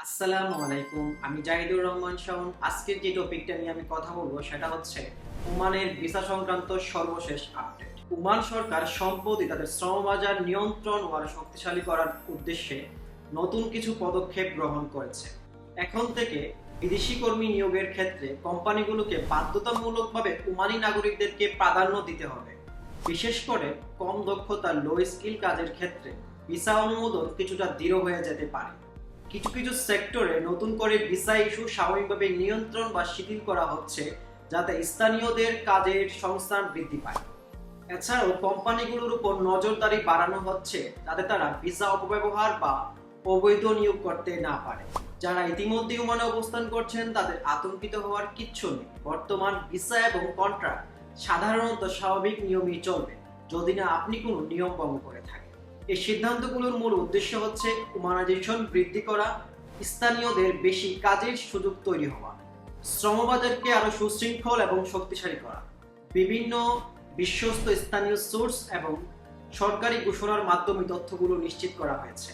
আসসালামু আলাইকুম, আমি জাহিদুর রহমান শাওন। আজকের যে টপিকটা নিয়ে আমি কথা বলবো সেটা হচ্ছে ওমানের ভিসা সংক্রান্ত সর্বশেষ আপডেট। ওমান সরকার সম্প্রতি তাদের শ্রমবাজার নিয়ন্ত্রণ ও আরো শক্তিশালী করার উদ্দেশ্যে নতুন কিছু পদক্ষেপ গ্রহণ করেছে। এখন থেকে বিদেশি কর্মী নিয়োগের ক্ষেত্রে কোম্পানিগুলোকে বাধ্যতামূলকভাবে ওমানি নাগরিকদেরকে প্রাধান্য দিতে হবে। বিশেষ করে কম দক্ষতা লো স্কিল কাজের ক্ষেত্রে ভিসা অনুমোদন কিছুটা দৃঢ় হয়ে যেতে পারে। কিছু কিছু সেক্টরে নতুন করে ভিসা ইস্যু স্বাভাবিকভাবে নিয়ন্ত্রণ বা শিথিল করা হচ্ছে, যাতে স্থানীয়দের কাজের সংস্থান বৃদ্ধি পায়। এছাড়াও কোম্পানিগুলোর উপর নজরদারি বাড়ানো হচ্ছে, যাতে তারা ভিসা অপব্যবহার বা অবৈধ নিয়োগ করতে না পারে। যারা ইতিমধ্যে ওমানে অবস্থান করছেন তাদের আতঙ্কিত হওয়ার কিচ্ছু নেই। বর্তমান ভিসা এবং কন্ট্রাক্ট সাধারণত স্বাভাবিক নিয়মই চলবে, যদি না আপনি কোনো নিয়ম ভঙ্গ করে থাকেন। এই সিদ্ধান্তগুলোর মূল উদ্দেশ্য হচ্ছে উমানাইজেশন বৃদ্ধি করা, স্থানীয়দের বেশি কাজের সুযোগ তৈরি হওয়া, শ্রমবাজারকে আরো সুশৃঙ্খল এবং শক্তিশালী করা। বিভিন্ন বিশ্বস্ত স্থানীয় সোর্স এবং সরকারি ঘোষণার মাধ্যমে তথ্যগুলো নিশ্চিত করা হয়েছে।